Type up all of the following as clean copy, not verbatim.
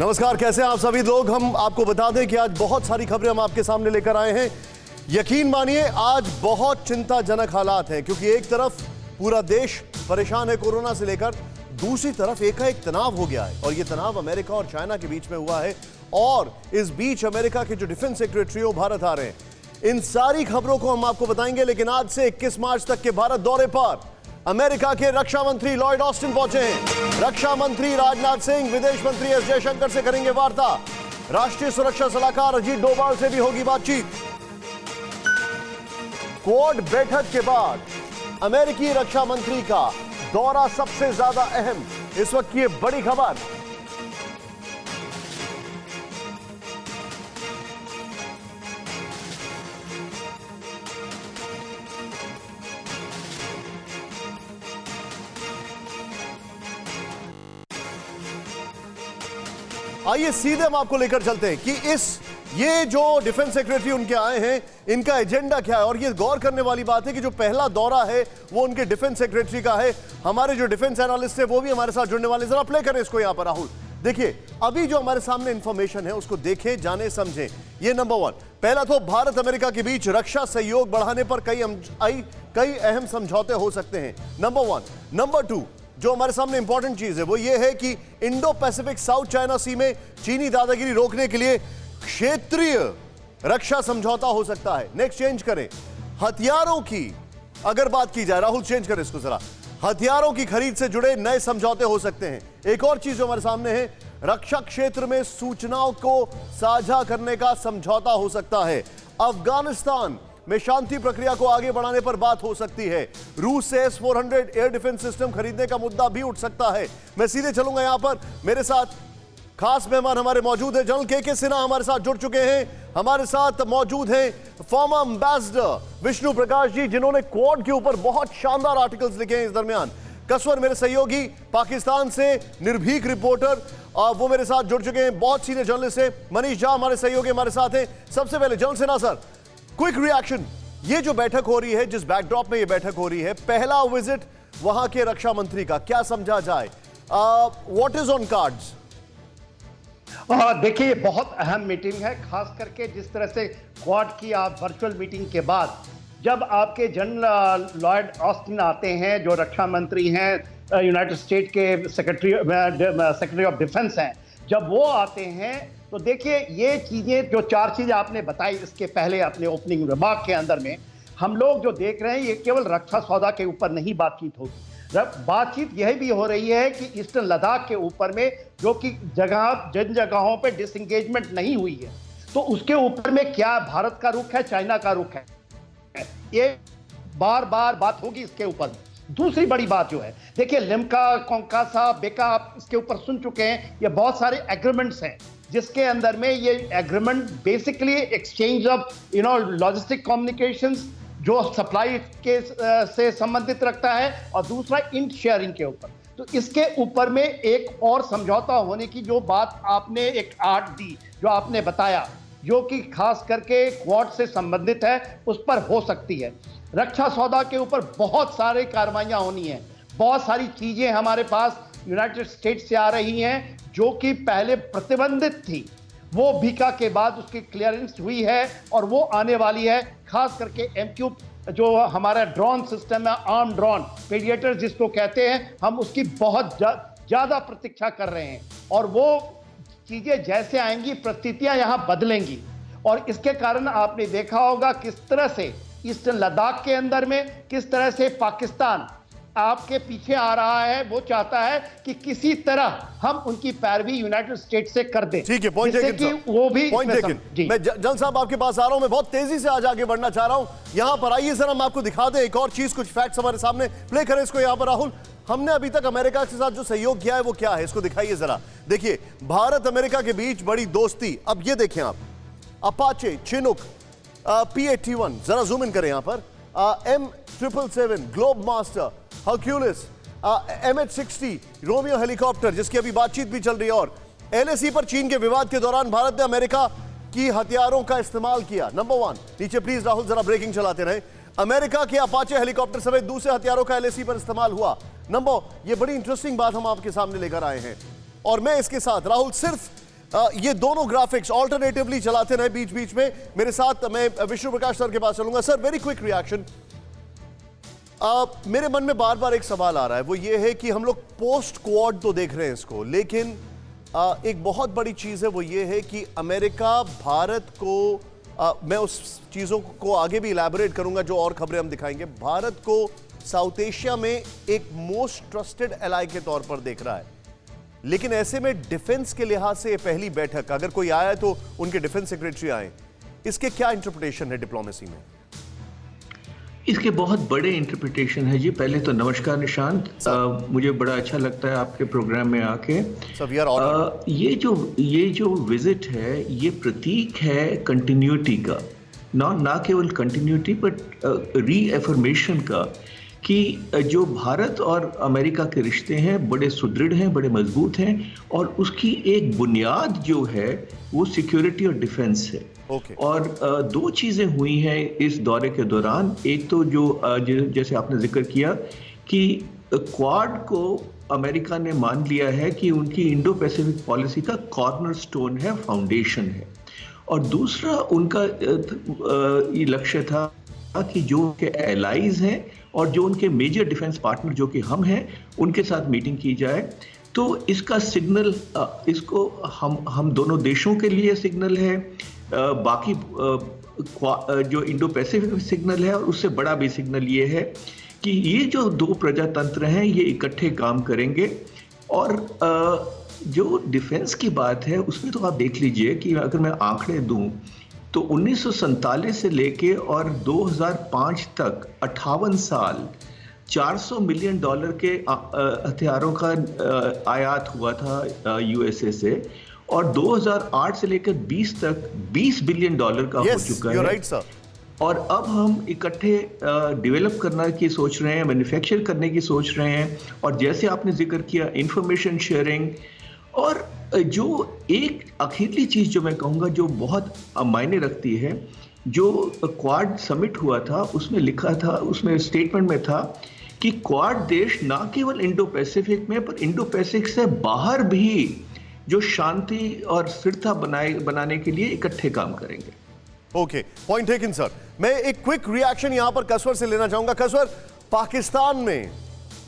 नमस्कार, कैसे हैं आप सभी लोग। हम आपको बता दें कि आज बहुत सारी खबरें हम आपके सामने लेकर आए हैं। यकीन मानिए आज बहुत चिंताजनक हालात हैं, क्योंकि एक तरफ पूरा देश परेशान है कोरोना से लेकर, दूसरी तरफ एकाएक तनाव हो गया है और यह तनाव अमेरिका और चाइना के बीच में हुआ है। और इस बीच अमेरिका के जो डिफेंस सेक्रेटरी वो भारत आ रहे हैं। इन सारी खबरों को हम आपको बताएंगे, लेकिन आज से 21 मार्च तक के भारत दौरे पर अमेरिका के रक्षा मंत्री लॉयड ऑस्टिन पहुंचे हैं। रक्षा मंत्री राजनाथ सिंह विदेश मंत्री एस जयशंकर से करेंगे वार्ता। राष्ट्रीय सुरक्षा सलाहकार अजीत डोभाल से भी होगी बातचीत। क्वाड बैठक के बाद अमेरिकी रक्षा मंत्री का दौरा सबसे ज्यादा अहम, इस वक्त की बड़ी खबर। आइए सीधे हम आपको लेकर चलते हैं कि ये जो डिफेंस सेक्रेटरी उनके आए हैं, इनका एजेंडा क्या है। और ये गौर करने वाली बात है कि जो पहला दौरा है वो उनके डिफेंस सेक्रेटरी का है। हमारे जो डिफेंस एनालिस्ट है वो भी हमारे साथ जुड़ने वाले। जरा प्ले करें इसको यहां पर राहुल। देखिए अभी जो हमारे सामने इंफॉर्मेशन है उसको देखें, जाने समझें। ये नंबर 1। पहला तो भारत अमेरिका के बीच रक्षा सहयोग बढ़ाने पर कई अहम समझौते हो सकते हैं, नंबर 1। नंबर 2, जो हमारे सामने इंपॉर्टेंट चीज है वो ये है कि इंडो पैसिफिक साउथ चाइना सी में चीनी दादागिरी रोकने के लिए क्षेत्रीय रक्षा समझौता हो सकता है। नेक्स्ट चेंज करें, हथियारों की अगर बात की जाए, राहुल चेंज करें इसको जरा, हथियारों की खरीद से जुड़े नए समझौते हो सकते हैं। एक और चीज जो हमारे सामने है, रक्षा क्षेत्र में सूचनाओं को साझा करने का समझौता हो सकता है। अफगानिस्तान में शांति प्रक्रिया को आगे बढ़ाने पर बात हो सकती है। रूस से S-400 एयर डिफेंस सिस्टम खरीदने का मुद्दा भी उठ सकता है। मैं सीधे चलूंगा यहां पर, मेरे साथ खास मेहमान हमारे मौजूद है। जनरल के सिन्हा हमारे साथ जुड़ चुके हैं। हमारे साथ मौजूद हैं फॉर्मर एम्बेसडर विष्णु प्रकाश जी, जिन्होंने क्वाड के ऊपर बहुत शानदार आर्टिकल्स लिखे हैं इस दरमियान। कसवर मेरे सहयोगी, पाकिस्तान से निर्भीक रिपोर्टर, वो मेरे साथ जुड़ चुके हैं। बहुत सीनियर जर्नलिस्ट है मनीष झा हमारे सहयोगी हमारे साथ हैं। सबसे पहले general Sinha sir, quick reaction, ये जो बैठक हो रही है, जिस बैकड्रॉप में ये बैठक हो रही है, पहला विजिट वहां के रक्षा मंत्री का, क्या समझा जाए, व्हाट इज ऑन कार्ड्स? देखिए बहुत अहम मीटिंग है, खास करके जिस तरह से क्वाड की आप वर्चुअल मीटिंग के बाद जब आपके जनरल लॉयड ऑस्टिन आते हैं, जो रक्षा मंत्री हैं, यूनाइटेड स्टेट के सेक्रेटरी ऑफ डिफेंस हैं, जब वो आते हैं तो देखिए ये चीज़ें, जो 4 चीज़ें आपने बताई इसके पहले अपने ओपनिंग रिमार्क के अंदर में, हम लोग जो देख रहे हैं ये केवल रक्षा सौदा के ऊपर नहीं बातचीत होगी। बातचीत यह भी हो रही है कि ईस्टर्न लद्दाख के ऊपर में, जो कि जिन जगहों पे डिसएंगेजमेंट नहीं हुई है, तो उसके ऊपर में क्या भारत का रुख है, चाइना का रुख है, ये बार बार बात होगी इसके ऊपर। दूसरी बड़ी बात जो है, देखिए लिम्का, कोंकासा, बेका, आप इसके ऊपर सुन चुके हैं, ये बहुत सारे एग्रीमेंट्स हैं जिसके अंदर में ये agreement basically exchange of logistic communications जो सप्लाई के से संबंधित रखता है, और दूसरा इंट शेयरिंग के ऊपर। तो इसके ऊपर में एक और समझौता होने की जो बात आपने एक आर्ट दी, जो आपने बताया, जो कि खास करके क्वाड से संबंधित है, उस पर हो सकती है। रक्षा सौदा के ऊपर बहुत सारे कार्रवाइयां होनी है, बहुत सारी चीजें हमारे पास यूनाइटेड स्टेट्स से आ रही हैं जो कि पहले प्रतिबंधित थी, वो बीका के बाद उसकी क्लियरेंस हुई है और वो आने वाली है। खास करके MQ जो हमारा ड्रोन सिस्टम है, आर्म ड्रोन पेडिएटर जिसको कहते हैं, हम उसकी बहुत ज़्यादा प्रतीक्षा कर रहे हैं। और वो चीज़ें जैसे आएंगी, परिस्थितियां यहाँ बदलेंगी, और इसके कारण आपने देखा होगा किस तरह से ईस्टर्न लद्दाख के अंदर में किस तरह से पाकिस्तान आपके पीछे आ रहा है। वो चाहता है कि किसी तरह हम उनकी पैरवी यूनाइटेड स्टेट्स से कर दें। ठीक है, पॉइंट टेकन, वो भी पॉइंट टेकन। मैं जन साहब आपके पास आ रहा हूं, मैं बहुत तेजी से आज आगे बढ़ना चाह रहा हूं। यहां पर आइए सर, हम आपको दिखा दें एक और चीज, कुछ फैक्ट्स हमारे सामने। प्ले करें इसको यहां पर राहुल। हमने अभी तक अमेरिका के साथ जो सहयोग किया है वो क्या है, इसको दिखाइए जरा। देखिए भारत अमेरिका के बीच बड़ी दोस्ती। अब ये देखें आप, अपाचे, चिनूक, P-81, जरा जूम इन करें यहां पर, M777, globe master, Hercules, MH-60 Romeo helicopter, जिसकी अभी बातचीत भी चल रही है। और LAC पर चीन के विवाद के दौरान भारत ने अमेरिका की हथियारों का इस्तेमाल किया। नंबर 1, नीचे प्लीज राहुल जरा ब्रेकिंग चलाते रहे। अमेरिका के अपाचे हेलीकॉप्टर समेत दूसरे हथियारों का LAC पर इस्तेमाल हुआ। नंबर, ये बड़ी इंटरेस्टिंग बात हम आपके सामने लेकर आए हैं। और मैं इसके साथ राहुल सिर्फ ये दोनों ग्राफिक्स ऑल्टरनेटिवली चलाते रहे बीच बीच में। मेरे साथ मैं विष्णु प्रकाश सर के पास चलूंगा। Sir, very quick reaction. मेरे मन में बार बार एक सवाल आ रहा है, वो ये है कि हम लोग पोस्ट क्वाड तो देख रहे हैं इसको, लेकिन एक बहुत बड़ी चीज है, वो ये है कि अमेरिका भारत को, मैं उस चीजों को आगे भी इलैबोरेट करूंगा जो और खबरें हम दिखाएंगे, भारत को साउथ एशिया में एक मोस्ट ट्रस्टेड एलाई के तौर पर देख रहा है। लेकिन ऐसे में डिफेंस के लिहाज से पहली बैठक, अगर कोई आया तो उनके डिफेंस सेक्रेटरी आए, इसके क्या इंटरप्रिटेशन है डिप्लोमेसी में? इसके बहुत बड़े इंटरप्रिटेशन है जी। पहले तो नमस्कार निशांत, मुझे बड़ा अच्छा लगता है आपके प्रोग्राम में आके। ये जो विजिट है ये प्रतीक है कंटिन्यूटी का, ना केवल कंटिन्यूटी बट रीएफर्मेशन का, कि जो भारत और अमेरिका के रिश्ते हैं बड़े सुदृढ़ हैं, बड़े मजबूत हैं, और उसकी एक बुनियाद जो है वो सिक्योरिटी और डिफेंस है। और दो चीज़ें हुई हैं इस दौरे के दौरान। एक तो जैसे आपने जिक्र किया कि क्वाड को अमेरिका ने मान लिया है कि उनकी इंडो पैसिफिक पॉलिसी का कॉर्नरस्टोन है, फाउंडेशन है। और दूसरा उनका ये लक्ष्य था कि जो उनके एलाइज हैं और जो उनके मेजर डिफेंस पार्टनर जो कि हम हैं, उनके साथ मीटिंग की जाए। तो इसका सिग्नल, इसको हम दोनों देशों के लिए सिग्नल है, बाकी जो इंडो पैसिफिक सिग्नल है, और उससे बड़ा भी सिग्नल ये है कि ये जो दो प्रजातंत्र हैं ये इकट्ठे काम करेंगे। और जो डिफेंस की बात है उसमें तो आप देख लीजिए कि अगर मैं आंकड़े दूं तो 1947 से लेके और 2005 तक 58 साल $400 मिलियन के हथियारों का आयात हुआ था यूएसए से, और 2008 से लेकर 20 तक $20 बिलियन का हो चुका है। Right sir. और अब हम इकट्ठे डेवलप करने की सोच रहे हैं, मैन्युफैक्चर करने की सोच रहे हैं, और जैसे आपने जिक्र किया इंफॉर्मेशन शेयरिंग। और जो एक आखिरी चीज जो मैं कहूँगा जो बहुत मायने रखती है, जो क्वाड समिट हुआ था उसमें लिखा था, उसमें स्टेटमेंट में था कि क्वाड देश ना केवल इंडो पैसिफिक में पर इंडो पैसिफिक से बाहर भी जो शांति और स्थिरता बनाने के लिए इकट्ठे काम करेंगे। Okay, point taken sir. मैं एक क्विक रिएक्शन यहां पर कसवर से लेना चाहूंगा। कसवर, पाकिस्तान में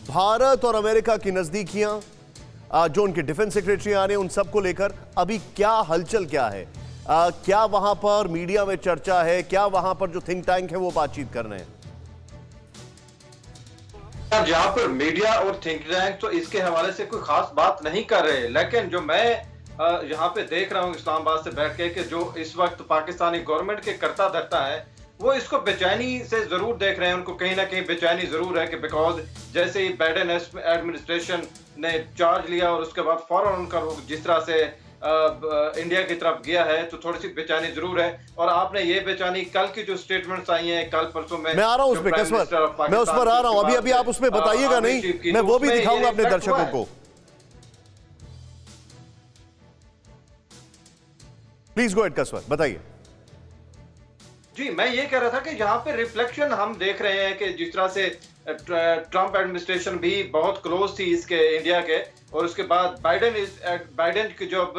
भारत और अमेरिका की नजदीकियां, जो उनके डिफेंस सेक्रेटरी आ रहे हैं, उन सब को लेकर अभी क्या हलचल क्या है? क्या वहां पर मीडिया में चर्चा है? क्या वहां पर जो थिंक टैंक है वो बातचीत कर रहे हैं? जहां पर मीडिया और थिंक टैंक तो इसके हवाले से कोई खास बात नहीं कर रहे, लेकिन जो मैं यहाँ पे देख रहा हूँ इस्लामाबाद से बैठ के कि जो इस वक्त पाकिस्तानी गवर्नमेंट के करता धरता है, वो इसको बेचैनी से जरूर देख रहे हैं। उनको कहीं ना कहीं बेचैनी जरूर है कि बिकॉज जैसे ही बाइडेन एडमिनिस्ट्रेशन ने चार्ज लिया और उसके बाद फौरन उनका रुख जिस तरह से इंडिया की तरफ गया है, तो थोड़ी सी बेचैनी जरूर है। और आपने ये बेचैनी कल की जो स्टेटमेंट्स आई हैं कल परसों में, मैं आ रहा हूं उसमें कसवर, मैं उस पर आ रहा हूं। अभी आप उसमें बताइएगा नहीं, मैं वो भी दिखाऊंगा अपने दर्शकों को। प्लीज गो एट कसवर, बताइए। जी, मैं ये कह रहा था कि यहाँ पे रिफ्लेक्शन हम देख रहे हैं कि जिस तरह से ट्रंप एडमिनिस्ट्रेशन भी बहुत क्लोज थी इसके इंडिया के, और उसके बाद बाइडेन की जब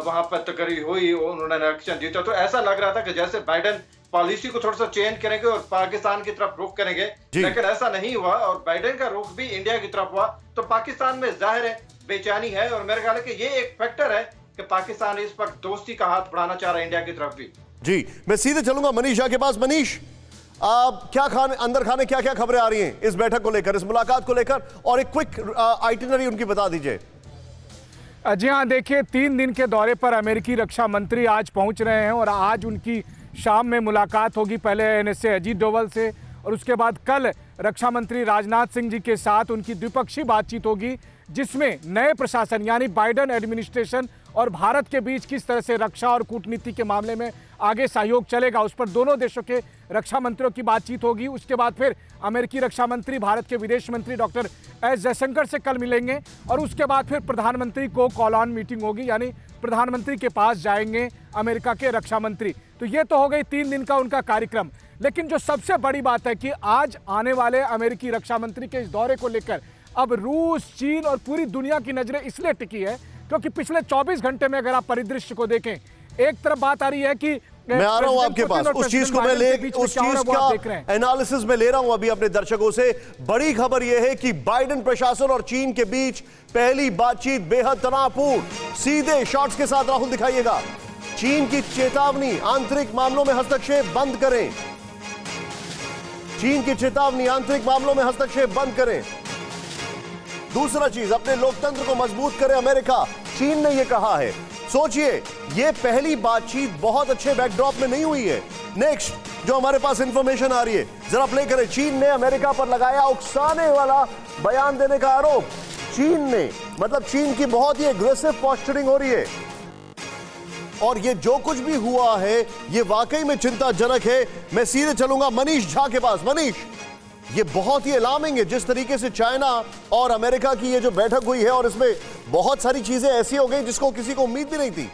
वहां पर तकरीर हुई, उन्होंने इलेक्शन जीता, तो ऐसा लग रहा था कि जैसे बाइडेन पॉलिसी को थोड़ा सा चेंज करेंगे और पाकिस्तान की तरफ रुख करेंगे, लेकिन ऐसा नहीं हुआ और बाइडेन का रुख भी इंडिया की तरफ हुआ। तो पाकिस्तान में जाहिर है बेचैनी है, और मेरे ख्याल है कि ये एक फैक्टर है कि पाकिस्तान इस वक्त दोस्ती का हाथ बढ़ाना चाह रहा है इंडिया की तरफ भी। जी, मैं सीधे चलूंगा मनीष के पास। मनीष, क्या खाने क्या खबरें आ रही हैं इस बैठक को लेकर, इस मुलाकात को लेकर, और एक क्विक आइटिनरी उनकी बता दीजिए। जी हाँ, देखिए 3 दिन के दौरे पर अमेरिकी रक्षा मंत्री आज पहुंच रहे हैं, और आज उनकी शाम में मुलाकात होगी पहले एनएसए अजीत डोवल से, और उसके बाद कल रक्षा मंत्री राजनाथ सिंह जी के साथ उनकी द्विपक्षीय बातचीत होगी, जिसमें नए प्रशासन यानी बाइडेन एडमिनिस्ट्रेशन और भारत के बीच किस तरह से रक्षा और कूटनीति के मामले में आगे सहयोग चलेगा, उस पर दोनों देशों के रक्षा मंत्रियों की बातचीत होगी। उसके बाद फिर अमेरिकी रक्षा मंत्री भारत के विदेश मंत्री डॉक्टर एस जयशंकर से कल मिलेंगे, और उसके बाद फिर प्रधानमंत्री को कॉल ऑन मीटिंग होगी, यानी प्रधानमंत्री के पास जाएंगे अमेरिका के रक्षा मंत्री। तो ये तो हो गई 3 दिन का उनका कार्यक्रम। लेकिन जो सबसे बड़ी बात है कि आज आने वाले अमेरिकी रक्षा मंत्री के इस दौरे को लेकर अब रूस, चीन और पूरी दुनिया की नजरें इसलिए टिकी है क्योंकि पिछले 24 घंटे में अगर आप परिदृश्य को देखें, एक तरफ बात आ रही है कि मैं आ रहा हूं आपके पास, उस चीज को मैं उस चीज का एनालिसिस में ले रहा हूं अभी अपने दर्शकों से। बड़ी खबर यह है कि बाइडेन प्रशासन और चीन के बीच पहली बातचीत बेहद तनावपूर्ण। सीधे शॉट्स के साथ राहुल दिखाइएगा। चीन की चेतावनी, आंतरिक मामलों में हस्तक्षेप बंद करें। चीन की चेतावनी, आंतरिक मामलों में हस्तक्षेप बंद करें। दूसरा चीज, अपने लोकतंत्र को मजबूत करे अमेरिका, चीन ने यह कहा है। सोचिए, यह पहली बातचीत बहुत अच्छे बैकड्रॉप में नहीं हुई है। नेक्स्ट जो हमारे पास इंफॉर्मेशन आ रही है, जरा प्ले करें। चीन ने अमेरिका पर लगाया उकसाने वाला बयान देने का आरोप। चीन ने, मतलब चीन की बहुत ही एग्रेसिव पोस्चरिंग हो रही है। और ये जो कुछ भी हुआ है, ये वाकई में चिंताजनक है। मैं सीधे चलूंगा मनीष झा के पास। मनीष, ये बहुत ही अलार्मिंग है जिस तरीके से चाइना और अमेरिका की ये जो बैठक हुई है, और इसमें बहुत सारी चीजें ऐसी हो गई जिसको किसी को उम्मीद भी नहीं थी।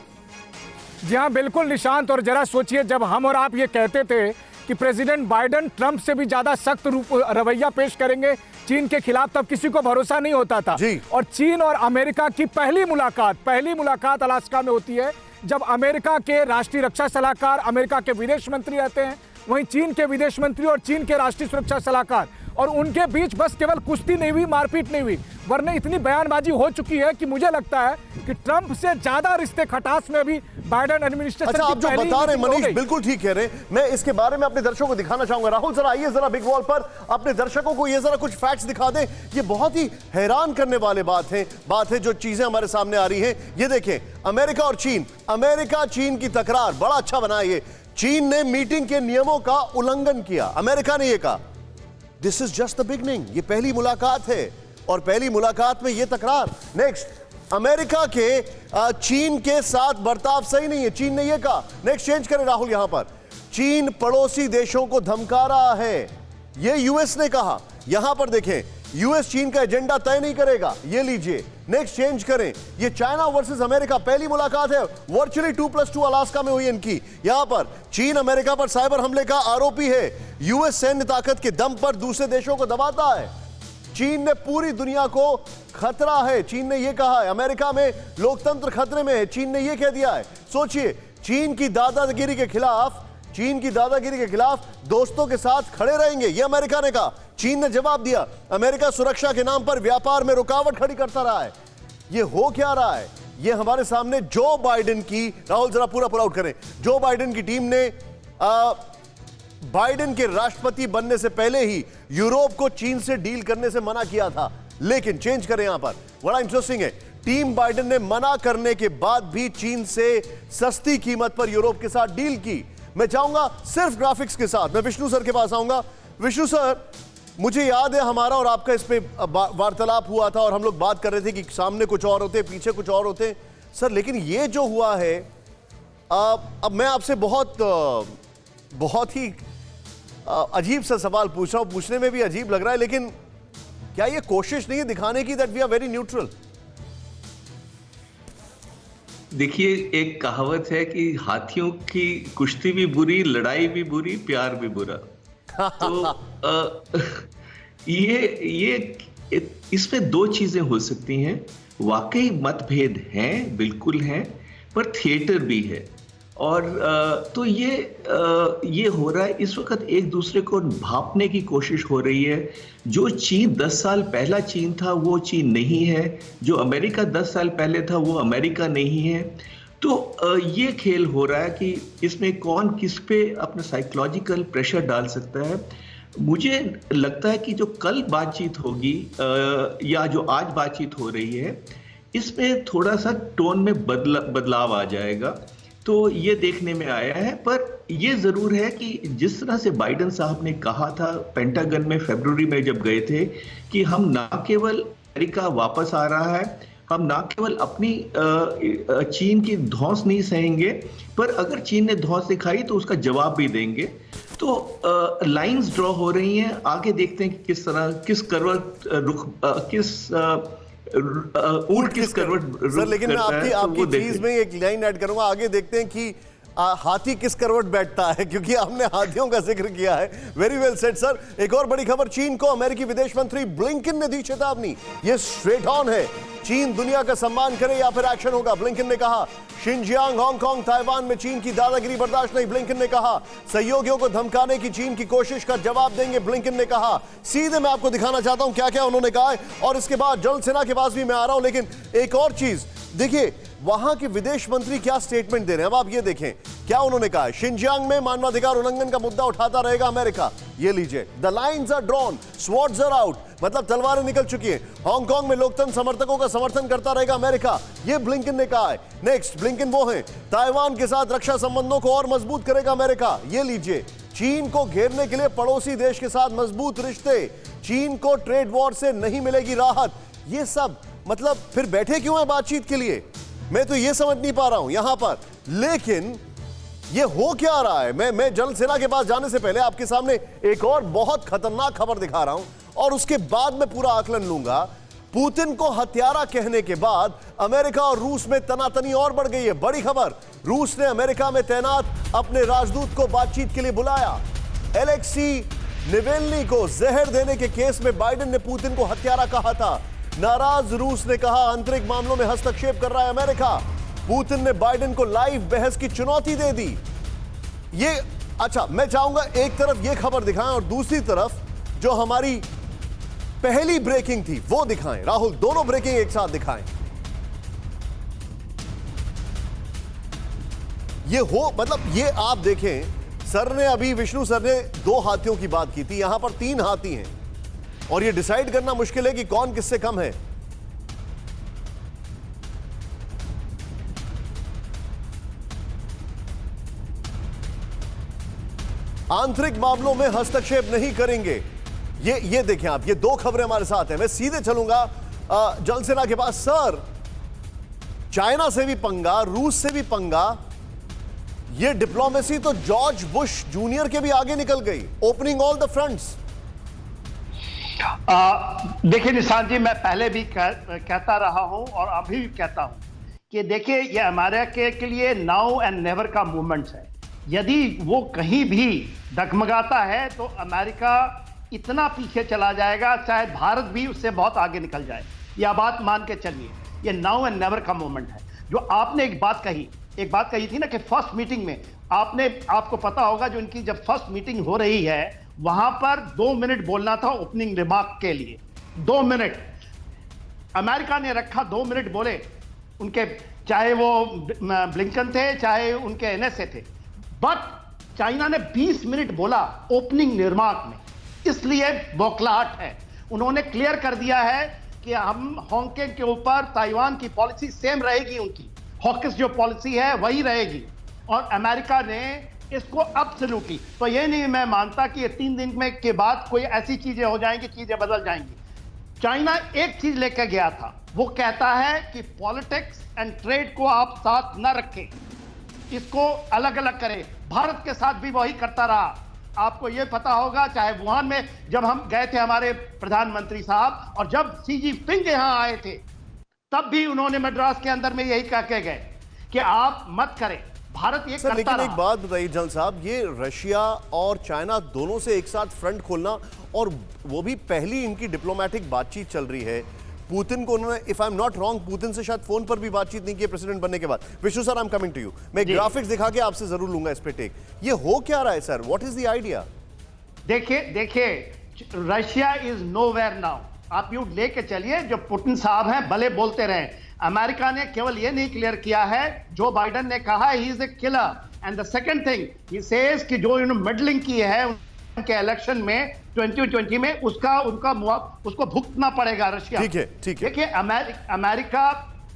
जी हाँ, बिल्कुल निशांत। और जरा सोचिए, जब हम और आप ये कहते थे कि प्रेसिडेंट बाइडेन ट्रंप से भी ज्यादा सख्त रवैया पेश करेंगे चीन के खिलाफ, तब किसी को भरोसा नहीं होता था। और चीन और अमेरिका की पहली मुलाकात अलास्का में होती है, जब अमेरिका के राष्ट्रीय रक्षा सलाहकार अमेरिका के विदेश मंत्री रहते हैं, वहीं चीन के विदेश मंत्री और चीन के राष्ट्रीय सुरक्षा सलाहकार, और उनके बीच बस केवल कुश्ती नहीं हुई, मारपीट नहीं हुई, वरना इतनी बयानबाजी हो चुकी है कि मुझे लगता है कि ट्रंप से ज्यादा रिश्ते खटास में भी बाइडेन एडमिनिस्ट्रेशन। अच्छा, आप जो बता रहे हैं मनीष, बिल्कुल ठीक कह रहे हैं। मैं इसके बारे में अपने दर्शकों को दिखाना चाहूंगा। राहुल जरा आइए, जरा बिग वॉल पर अपने दर्शकों को ये जरा कुछ फैक्ट्स दिखा दें। ये बहुत ही हैरान करने वाले बात है जो चीजें हमारे सामने आ रही है। ये देखें, अमेरिका और चीन, अमेरिका चीन की तकरार, बड़ा अच्छा बना ये। चीन ने मीटिंग के नियमों का उल्लंघन किया, अमेरिका ने यह कहा this is just the beginning, ये पहली मुलाकात है, और पहली मुलाकात में यह तकरार। नेक्स्ट, अमेरिका के चीन के साथ बर्ताव सही नहीं है, चीन ने यह कहा। नेक्स्ट चेंज करें राहुल, यहां पर चीन पड़ोसी देशों को धमका रहा है, यह यूएस ने कहा। यहां पर देखें, यूएस चीन का एजेंडा तय नहीं करेगा, ये लीजिए। नेक्स्ट चेंज करें, ये चाइना वर्सेस अमेरिका पहली मुलाकात है, वर्चुअली 2+2 अलास्का में हुई इनकी। यहां पर चीन अमेरिका पर साइबर हमले का आरोपी है। यूएस सैन्य ताकत के दम पर दूसरे देशों को दबाता है। चीन ने पूरी दुनिया को खतरा है, चीन ने यह कहा है। अमेरिका में लोकतंत्र खतरे में है, चीन ने यह कह दिया है। सोचिए, चीन की दादागिरी के खिलाफ दोस्तों के साथ खड़े रहेंगे, यह अमेरिका ने कहा। चीन ने जवाब दिया, अमेरिका सुरक्षा के नाम पर व्यापार में रुकावट खड़ी करता रहा है। यह हो क्या रहा है? यह हमारे सामने जो बाइडेन की, राहुल जरा पूरा पुल आउट करें, जो बाइडेन की टीम ने बाइडेन के राष्ट्रपति बनने से पहले ही यूरोप को चीन से डील करने से मना किया था। लेकिन चेंज करें, यहां पर बड़ा इंटरेस्टिंग है, टीम बाइडेन ने मना करने के बाद भी चीन से सस्ती कीमत पर यूरोप के साथ डील की। मैं चाहूंगा सिर्फ ग्राफिक्स के साथ, मैं विष्णु सर के पास आऊंगा। विष्णु सर, मुझे याद है हमारा और आपका इस पे वार्तालाप हुआ था, और हम लोग बात कर रहे थे कि सामने कुछ और होते, पीछे कुछ और होते सर, लेकिन ये जो हुआ है, अब मैं आपसे बहुत ही अजीब सा सवाल पूछ रहा हूं, पूछने में भी अजीब लग रहा है, लेकिन क्या ये कोशिश नहीं है दिखाने की that we are very neutral? देखिए, एक कहावत है कि हाथियों की कुश्ती भी बुरी, लड़ाई भी बुरी, प्यार भी बुरा। तो ये इसमें दो चीजें हो सकती हैं। वाकई मतभेद हैं, बिल्कुल हैं, पर थिएटर भी है। और तो ये हो रहा है इस वक्त, एक दूसरे को भांपने की कोशिश हो रही है। जो चीन 10 साल पहला चीन था वो चीन नहीं है, जो अमेरिका 10 साल पहले था वो अमेरिका नहीं है। तो ये खेल हो रहा है कि इसमें कौन किस पे अपना साइकोलॉजिकल प्रेशर डाल सकता है। मुझे लगता है कि जो कल बातचीत होगी या जो आज बातचीत हो रही है, इसमें थोड़ा सा टोन में बदलाव आ जाएगा। तो ये देखने में आया है। पर ये जरूर है कि जिस तरह से बाइडेन साहब ने कहा था पेंटागन में फरवरी में जब गए थे कि हम ना केवल अमेरिका वापस आ रहा है, हम ना केवल अपनी चीन की धौंस नहीं सहेंगे, पर अगर चीन ने धौंस दिखाई तो उसका जवाब भी देंगे। तो लाइंस ड्रॉ हो रही हैं, आगे देखते हैं कि किस तरह, किस करवट रुख, ऊंट किस करवट रुख सर। लेकिन मैं आपकी चीज में एक लाइन ऐड करूंगा, आगे देखते हैं कि हाथी किस करवट बैठता है, क्योंकि आपने हाथियों का जिक्र किया है। Very well said sir. एक और बड़ी खबर, चीन को अमेरिकी विदेश मंत्री ब्लिंकन ने दी चेतावनी। ये स्ट्रेट ऑन है, चीन दुनिया का सम्मान करे या फिर एक्शन होगा। ब्लिंकन ने कहा शिनजियांग, हांगकांग, ताइवान में चीन की दादागिरी बर्दाश्त नहीं। ब्लिंकन ने कहा सहयोगियों को धमकाने की चीन की कोशिश का जवाब देंगे। ब्लिंकन ने कहा, सीधे मैं आपको दिखाना चाहता हूं क्या क्या उन्होंने कहा है, और इसके बाद जल सेना के पास भी मैं आ रहा हूं। लेकिन एक और चीज देखिए, वहां के विदेश मंत्री क्या स्टेटमेंट दे रहे हैं, अब आप ये देखें क्या उन्होंने कहा है। शिनजियांग में मानवाधिकार उल्लंघन का मुद्दा उठाता रहेगा अमेरिका, ये लीजिए। The lines are drawn, swords are out, मतलब तलवारें निकल चुकी हैं। हांगकांग में लोकतंत्र समर्थकों का समर्थन करता रहेगा अमेरिका, ये ब्लिंकन ने कहा है। नेक्स्ट, ब्लिंकन वो हैं, ताइवान के साथ रक्षा संबंधों को और मजबूत करेगा अमेरिका, ये लीजिए। चीन को घेरने के लिए पड़ोसी देश के साथ मजबूत रिश्ते, चीन को ट्रेड वॉर से नहीं मिलेगी राहत। ये सब मतलब फिर बैठे क्यों है बातचीत के लिए, मैं तो ये समझ नहीं पा रहा हूं यहां पर। लेकिन ये हो क्या रहा है, मैं जल सेना के पास जाने से पहले आपके सामने एक और बहुत खतरनाक खबर दिखा रहा हूं, और उसके बाद मैं पूरा आकलन लूंगा। पुतिन को हत्यारा कहने के बाद अमेरिका और रूस में तनातनी और बढ़ गई है। बड़ी खबर, रूस ने अमेरिका में तैनात अपने राजदूत को बातचीत के लिए बुलाया। एलेक्सी निवेल्नी को जहर देने के केस में बाइडेन ने पुतिन को हत्यारा कहा था। नाराज रूस ने कहा आंतरिक मामलों में हस्तक्षेप कर रहा है अमेरिका। पुतिन ने बाइडेन को लाइव बहस की चुनौती दे दी। ये अच्छा, मैं चाहूंगा एक तरफ ये खबर दिखाएं और दूसरी तरफ जो हमारी पहली ब्रेकिंग थी वो दिखाएं। राहुल, दोनों ब्रेकिंग एक साथ दिखाएं। ये हो मतलब ये आप देखें, सर ने अभी, विष्णु सर ने 2 हाथियों की बात की थी, यहां पर 3 हाथी हैं, और ये डिसाइड करना मुश्किल है कि कौन किससे कम है। आंतरिक मामलों में हस्तक्षेप नहीं करेंगे, ये देखें आप, ये 2 खबरें हमारे साथ हैं। मैं सीधे चलूंगा जल सेना के पास। सर, चाइना से भी पंगा, रूस से भी पंगा, ये डिप्लोमेसी तो जॉर्ज बुश जूनियर के भी आगे निकल गई। Opening all the fronts. देखिए निशांत जी, मैं पहले भी कहता रहा हूं और अभी भी कहता हूं कि देखिए ये अमेरिका के लिए नाउ एंड नेवर का मूवमेंट है। यदि वो कहीं भी डगमगाता है तो अमेरिका इतना पीछे चला जाएगा, चाहे भारत भी उससे बहुत आगे निकल जाए। यह बात मान के चलिए, ये नाउ एंड नेवर का मूवमेंट है। जो आपने एक बात कही थी ना कि फर्स्ट मीटिंग में आपको पता होगा, जो इनकी जब फर्स्ट मीटिंग हो रही है वहां पर 2 मिनट बोलना था ओपनिंग रिमार्क के लिए। 2 मिनट अमेरिका ने रखा, 2 मिनट बोले उनके, चाहे वो ब्लिंकन थे चाहे उनके एनएसए थे, बट चाइना ने 20 मिनट बोला ओपनिंग रिमार्क में। इसलिए बौखलाहट है। उन्होंने क्लियर कर दिया है कि हम हांगकांग के ऊपर ताइवान की पॉलिसी सेम रहेगी, उनकी हॉकिश जो पॉलिसी है वही रहेगी, और अमेरिका ने इसको एब्सोल्युटली, तो ये नहीं मैं मानता कि ये 3 दिन में के बाद कोई ऐसी चीजें हो जाएंगी, चीजें बदल जाएंगी। चाइना एक चीज लेकर गया था, वो कहता है कि पॉलिटिक्स एंड ट्रेड को आप साथ न रखें, इसको अलग अलग करें। भारत के साथ भी वही करता रहा। आपको यह पता होगा, चाहे वुहान में जब हम गए थे हमारे प्रधानमंत्री साहब, और जब शी जिनपिंग यहां आए थे तब भी उन्होंने मद्रास के अंदर में यही कह के गए कि आप मत करें। भारत ये करता लेकिन रहा। एक बात बताइए जल साहब, ये रशिया और चाइना दोनों से एक साथ फ्रंट खोलना, और वो भी पहली इनकी डिप्लोमेटिक बातचीत चल रही है। पुतिन को उन्होंने, if I am not wrong, Putin से शायद फोन पर भी बातचीत नहीं की प्रेसिडेंट बनने के बाद। Vishnu sir, I am coming to you. मैं ग्राफिक्स दिखा के आपसे जरूर लूंगा इस पे टेक। ये हो क्या रहा है sir, what is the idea? देखिए रशिया इज नोवेयर नाउ। आप यू लेके चलिए, जो पुतिन साहब हैं भले बोलते रहे, अमेरिका ने केवल ये नहीं क्लियर किया है, जो बाइडेन ने कहा he is a killer. And the second thing he says कि जो इन्होंने मेडलिंग की है उनके इलेक्शन में 2020 में, उसको भुगतना पड़ेगा रशिया। ठीक है। देखिए अमेरिका,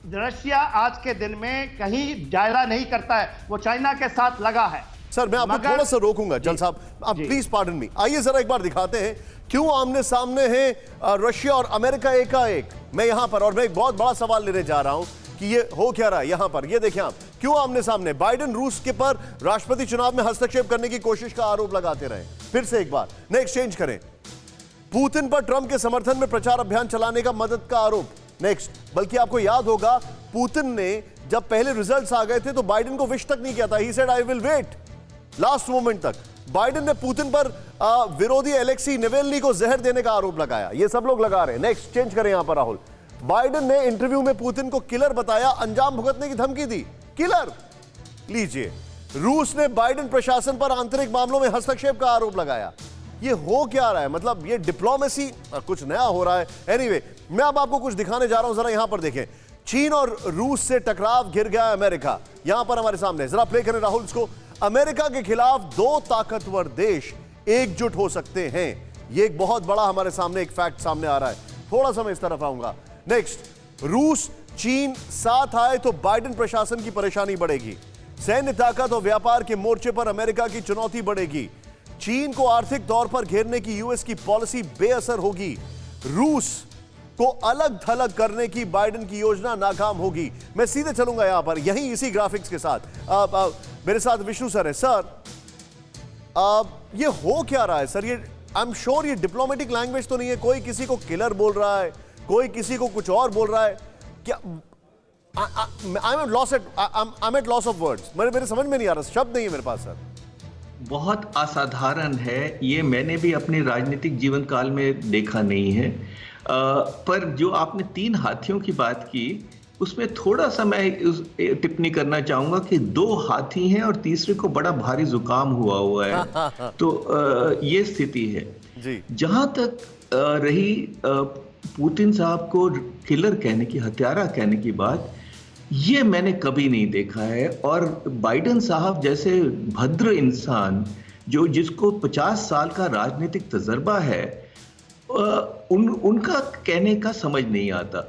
रशिया आज के दिन में कहीं जायरा नहीं करता है, वो चाइना के साथ लगा है। सर, मैं आपको थोड़ा सा रोकूंगा जल साहब, आप प्लीज पार्डन मी। आइए जरा एक बार दिखाते हैं क्यों आमने सामने हैं रशिया और अमेरिका एकाएक। मैं यहां पर, और मैं एक बहुत बड़ा सवाल लेने जा रहा हूं कि ये हो क्या रहा है यहां पर। ये देखें आप, क्यों आमने सामने बाइडेन रूस के पर राष्ट्रपति चुनाव में हस्तक्षेप करने की कोशिश का आरोप लगाते रहे। फिर से एक बार नेक्स्ट चेंज करें, पुतिन पर ट्रंप के समर्थन में प्रचार अभियान चलाने का मदद का आरोप। नेक्स्ट, बल्कि आपको याद होगा पुतिन ने जब पहले रिजल्ट्स आ गए थे तो बाइडेन को विश तक नहीं किया था। He said I will wait last moment तक। बाइडेन ने पुतिन पर विरोधी एलेक्सी नेवेल्नी को जहर देने का आरोप लगाया। ये सब लोग लगा रहे हैं। नेक्स्ट चेंज करें यहां पर राहुल। बाइडेन ने इंटरव्यू में पुतिन को किलर बताया, अंजाम भुगतने की धमकी दी। किलर लीजिए। रूस ने बाइडेन प्रशासन पर आंतरिक मामलों में हस्तक्षेप का आरोप लगाया। ये हो क्या रहा है? मतलब ये डिप्लोमेसी कुछ नया हो रहा है। एनीवे, मैं अब आपको कुछ दिखाने जा रहा हूं, जरा यहां पर देखें। चीन और रूस से टकराव, घिर गया अमेरिका। यहां पर हमारे सामने जरा प्ले करें राहुल इसको। अमेरिका के खिलाफ दो ताकतवर देश एकजुट हो सकते हैं। ये एक बहुत बड़ा हमारे सामने एक फैक्ट सामने आ रहा है। थोड़ा सा मैं इस तरफ आऊंगा। नेक्स्ट, रूस चीन साथ आए तो बाइडेन प्रशासन की परेशानी बढ़ेगी। सैन्य ताकत और व्यापार के मोर्चे पर अमेरिका की चुनौती बढ़ेगी। चीन को आर्थिक तौर पर घेरने की यूएस की पॉलिसी बेअसर होगी। रूस को अलग थलग करने की बाइडेन की योजना नाकाम होगी। मैं सीधे चलूंगा यहां पर, यहीं इसी ग्राफिक्स के साथ। मेरे साथ विष्णु सर है। सर, ये हो क्या रहा है सर? ये आई एम श्योर ये डिप्लोमेटिक लैंग्वेज तो नहीं है। कोई किसी को किलर बोल रहा है, कोई किसी को कुछ और बोल रहा है क्या? I am at loss of words. मेरे समझ में नहीं आ रहा, शब्द नहीं है मेरे पास सर। बहुत असाधारण है ये, मैंने भी अपने राजनीतिक जीवन काल में देखा नहीं है। पर जो आपने 3 हाथियों की बात की, उसमें थोड़ा सा मैं टिप्पणी करना चाहूंगा कि 2 हाथी हैं और तीसरे को बड़ा भारी जुकाम हुआ है। तो ये स्थिति है जी। जहां तक रही पुतिन साहब को किलर कहने की, हत्यारा कहने की बात, ये मैंने कभी नहीं देखा है। और बाइडेन साहब जैसे भद्र इंसान जिसको 50 साल का राजनीतिक तजर्बा है, उनका कहने का समझ नहीं आता।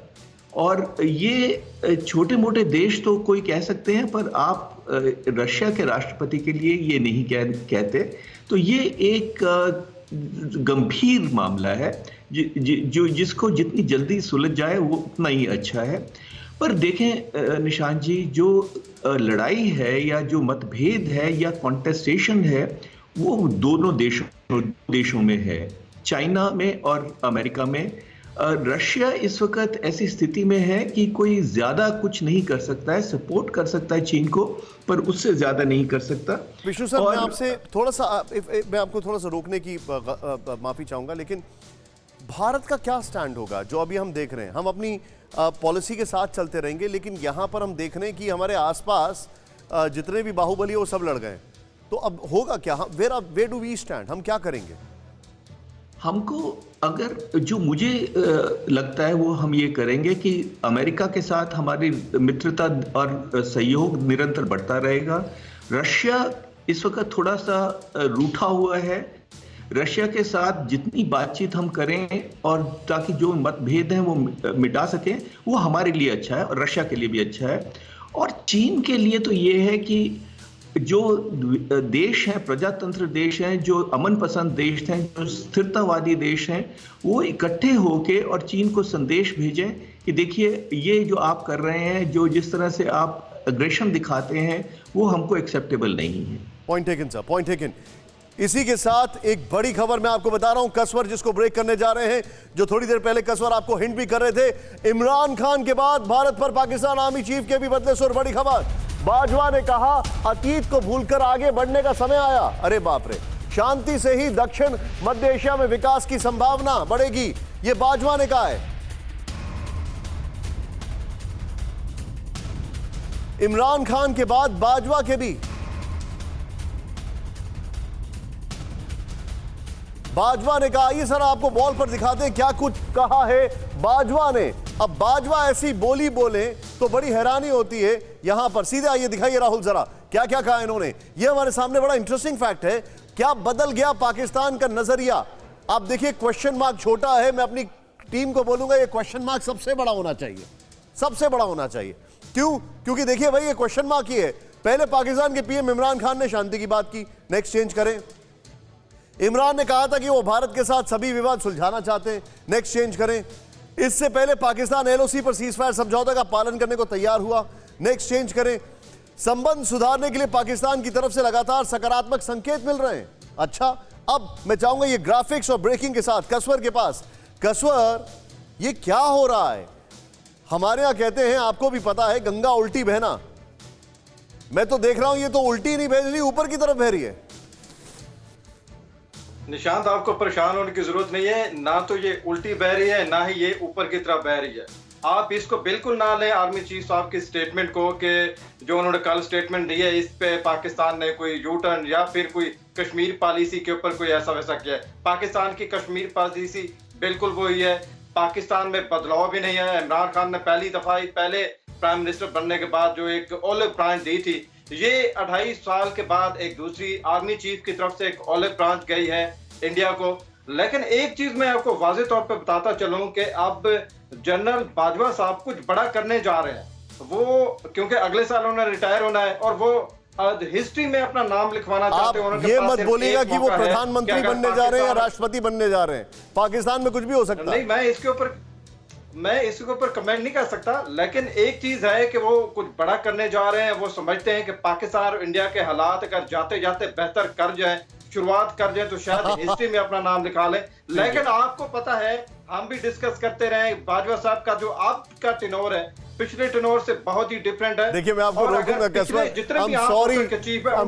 और ये छोटे मोटे देश तो कोई कह सकते हैं, पर आप रशिया के राष्ट्रपति के लिए ये नहीं कहते। तो ये एक गंभीर मामला है जिसको जितनी जल्दी सुलझ जाए वो उतना ही अच्छा है। पर देखें निशांत जी, जो लड़ाई है या जो मतभेद है या कॉन्टेस्टेशन है, वो दोनों देशों में है, चाइना में और अमेरिका में। रशिया इस वक्त ऐसी स्थिति में है कि कोई ज्यादा कुछ नहीं कर सकता है, सपोर्ट कर सकता है चीन को, पर उससे ज्यादा नहीं कर सकता। विष्णु सर, मैं आपसे थोड़ा सा मैं आपको थोड़ा सा रोकने की माफी चाहूंगा, लेकिन भारत का क्या स्टैंड होगा जो अभी हम देख रहे हैं? हम अपनी पॉलिसी के साथ चलते रहेंगे, लेकिन यहां पर हम देख रहे हैं कि हमारे आसपास जितने भी बाहुबली वो सब लड़ गए। तो अब होगा क्या? Where do we stand? हम क्या करेंगे? हमको, अगर जो मुझे लगता है वो हम ये करेंगे कि अमेरिका के साथ हमारी मित्रता और सहयोग निरंतर बढ़ता रहेगा। रशिया इस वक्त थोड़ा सा रूठा हुआ है। रशिया के साथ जितनी बातचीत हम करें और ताकि जो मतभेद हैं वो मिटा सकें, वो हमारे लिए अच्छा है और रशिया के लिए भी अच्छा है। और चीन के लिए तो ये है कि जो देश हैं, प्रजातंत्र देश हैं, जो अमन पसंद देश हैं, जो स्थिरतावादी देश हैं, वो इकट्ठे होके और चीन को संदेश भेजें कि देखिए ये जो आप कर रहे हैं, जिस तरह से आप अग्रेशन दिखाते हैं, वो हमको एक्सेप्टेबल नहीं है। Point taken sir, point taken. इसी के साथ एक बड़ी खबर मैं आपको बता रहा हूं, कसवर जिसको ब्रेक करने जा रहे हैं, जो थोड़ी देर पहले कसवर आपको हिंट भी कर रहे थे। इमरान खान के बाद भारत पर पाकिस्तान आर्मी चीफ के भी बदले सुर। बड़ी खबर, बाजवा ने कहा अतीत को भूलकर आगे बढ़ने का समय आया। अरे बाप रे, शांति से ही दक्षिण मध्य एशिया में विकास की संभावना बढ़ेगी, ये बाजवा ने कहा है। इमरान खान के बाद बाजवा के भी। बाजवा ने कहा, ये सर आपको बॉल पर दिखाते हैं क्या कुछ कहा है बाजवा ने। अब बाजवा ऐसी बोली बोले तो बड़ी हैरानी होती है। यहां पर सीधे आइए, दिखाइए राहुल जरा क्या क्या कहा इन्होंने। ये हमारे सामने बड़ा इंटरेस्टिंग फैक्ट है। क्या बदल गया पाकिस्तान का नजरिया? आप देखिए, क्वेश्चन मार्क छोटा है। मैं अपनी टीम को बोलूंगा ये क्वेश्चन मार्क सबसे बड़ा होना चाहिए, सबसे बड़ा होना चाहिए। क्यों? क्योंकि देखिए भाई, ये क्वेश्चन मार्क ही है। पहले पाकिस्तान के पीएम इमरान खान ने शांति की बात की। नेक्स्ट चेंज करें। इमरान ने कहा था कि वो भारत के साथ सभी विवाद सुलझाना चाहते हैं। नेक्स्ट चेंज करें। इससे पहले पाकिस्तान एलओसी पर सीजफायर समझौता का पालन करने को तैयार हुआ। नेक्स्ट चेंज करें। संबंध सुधारने के लिए पाकिस्तान की तरफ से लगातार सकारात्मक संकेत मिल रहे हैं। अच्छा, अब मैं चाहूंगा ये ग्राफिक्स और ब्रेकिंग के साथ कसवर के पास। कसवर, ये क्या हो रहा है? हमारे यहां कहते हैं, आपको भी पता है, गंगा उल्टी बहना। मैं तो देख रहा हूं ये तो उल्टी नहीं बह रही, ऊपर की तरफ बह रही है। निशांत, आपको परेशान होने की जरूरत नहीं है। ना तो ये उल्टी बह रही है, ना ही ये ऊपर की तरफ बह रही है। आप इसको बिल्कुल ना लें आर्मी चीफ साहब की स्टेटमेंट को कि जो उन्होंने कल स्टेटमेंट दी है इस पे पाकिस्तान ने कोई यू टर्न या फिर कोई कश्मीर पॉलिसी के ऊपर कोई ऐसा वैसा किया है। पाकिस्तान की कश्मीर पॉलिसी बिल्कुल वही है। पाकिस्तान में बदलाव भी नहीं है। इमरान खान ने पहली दफा पहले प्राइम मिनिस्टर बनने के बाद जो एक ओलिव ब्रांच दी थी, ये 2.5 साल के बाद एक दूसरी आर्मी चीफ की तरफ से एक ओलिव ब्रांच गई है इंडिया को। लेकिन एक चीज मैं आपको वाज़े तौर पे बताता चलूं कि अब जनरल बाजवा साहब कुछ बड़ा करने जा रहे हैं। वो क्योंकि अगले साल उन्हें रिटायर होना है और वो हिस्ट्री में अपना नाम लिखवाना चाहते हैं। आप ये मत बोलिएगा कि वो प्रधानमंत्री बनने जा रहे हैं या राष्ट्रपति बनने जा रहे हैं। पाकिस्तान में कुछ भी हो सकता है। नहीं, मैं इसके ऊपर कमेंट नहीं कर सकता, लेकिन एक चीज है कि वो कुछ बड़ा करने जा रहे हैं। वो समझते हैं कि पाकिस्तान और इंडिया के हालात अगर जाते जाते बेहतर कर जाए, शुरुआत कर जाए, तो शायद हिस्ट्री में अपना नाम लिखा लें। लेकिन आपको पता है, हम भी डिस्कस करते रहे, बाजवा साहब का जो आपका टेनोर है पिछले टेनोर से बहुत ही डिफरेंट है। देखिए, मैं आपको रोकूंगा कसवर, I'm